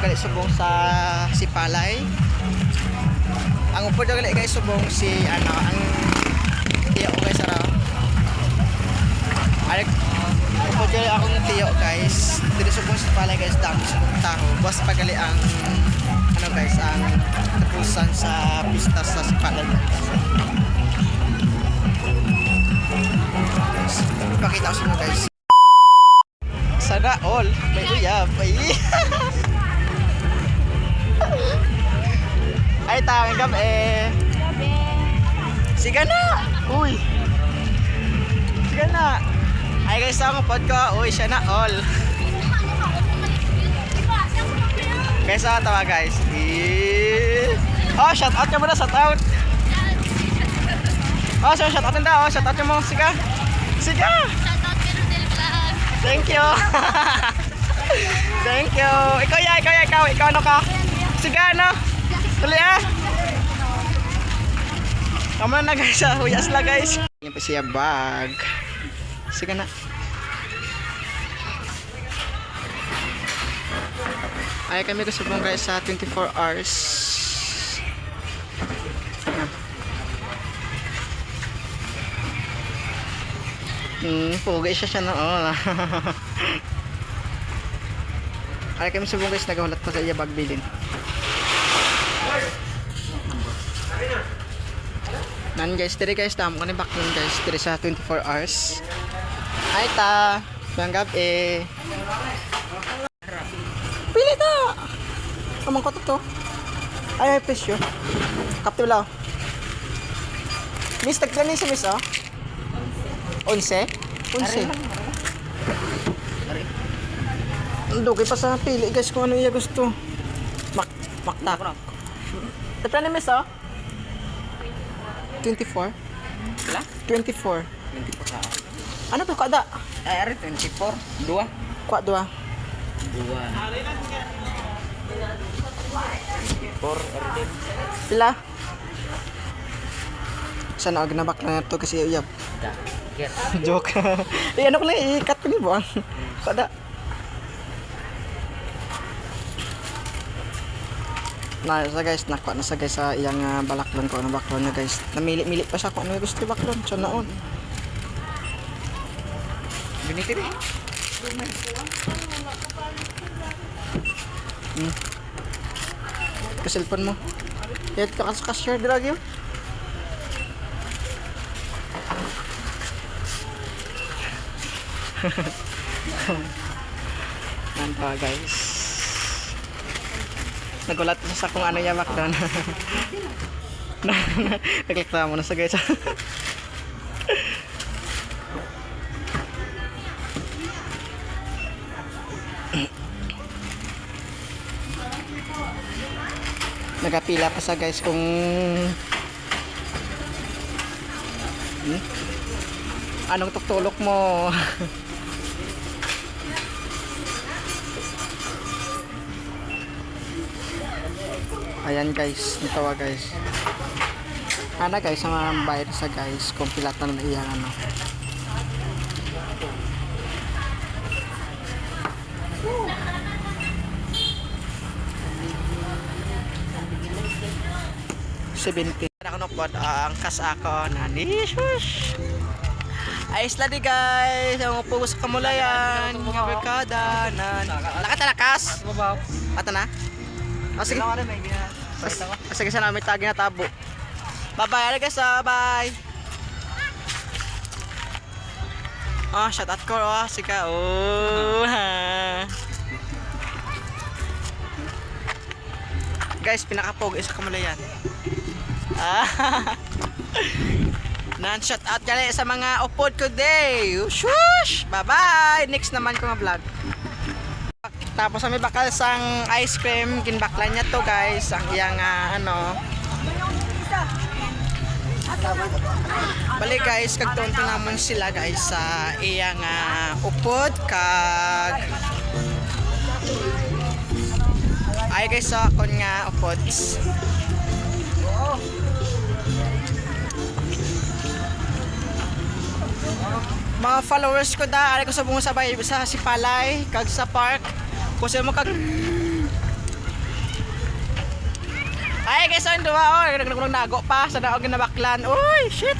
gali subong sa Sipalay. Ang upod gali guys subong si ano ang tiyo guys ara. Ay upod gali akong tiyo guys. Dili subong sa Sipalay guys dami subong tao. Bas pagali ang ano guys ang tapusan sa pista sa Sipalay guys. Ipakita ko sa inyo guys. Sana all may uyab ay. Ay tawag gabi. Sige na. Uy. Sige na. Ay guys ako pod ko. Uy siya na all. Guys tawa guys. Oh shout out ka muna shout out. Oh shout out na. Oh shout out mo. Sige. Sige. Thank you. Thank you. Ikaw ano ka? Sige ano? Tuloy ah. Kamu na guys, huyas lang guys. Yan pa siya bag. Sige na. Ay kami kasubong guys sa 24 hours. Pugay siya na all. Ay kami subong guys nagahulat pa sa iya bag bilin. Nan guys, diri guys tamo kani background guys diri sa 24 hours. Ay ta, banggap pili ta. Amang ko to. Ay presyo. Kapto lao. Miss taglan ni sa miss oh. 11? 11. Ando kay pa sa pili guys kung ano iya gusto. Maktak. Taglan ni miss oh. 24? Wala? 24. 24 na. Ano to kada? Ay, ari 24. 2. Kwa 2. 2. 4 pila? Sana og nabak na to kasi uyab. Joke. Ano ko lang i-cut ko ni buang. Kada. Na sa guys, nakuha na sa guys sa iyang balaklon ko ano baklon na guys. Namili-mili pa siya kung ano gusto baklon. So naon. Ganito rin. Ka-cellphone mo. Yan ka ka-share drag yun. Nanta guys. Nagulat sa kung ano yamak doon. Nagreklamo na sa guys. Nagapila pa sa guys kung anong tuktulok mo. Ayan guys, natawa guys. Ana guys, ang bayad sa guys kung pilatan na iyang ano. $70. Ako nopod ang kas ako na ni shush. Ayos lang di guys, ang upo sa Kamulayan, mga barkada na nakatalakas. Pata na? O sige. Sige sana may tagi na tabo. Bye bye guys, bye. Oh, shout out ko sige. Oh. Guys, pinakapog sa Kamulayan. Nan-shout out gali sa mga upod ko day. Shush! Bye-bye! Next naman ko nga vlog. Tapos may bakal sang ice cream. Kinbaklan niya to guys. Ang iyang ano. Bali guys, kagtunto naman sila guys sa iyang upod. Kag ay guys sa kon nga upods. Mga followers ko da, ari ko sa bungo sabay sa Sipalay, kag sa park. Kung sila mo kag Ay guys, so yung duwa, oh, nago pa sa daog na baklan. Uy, shit.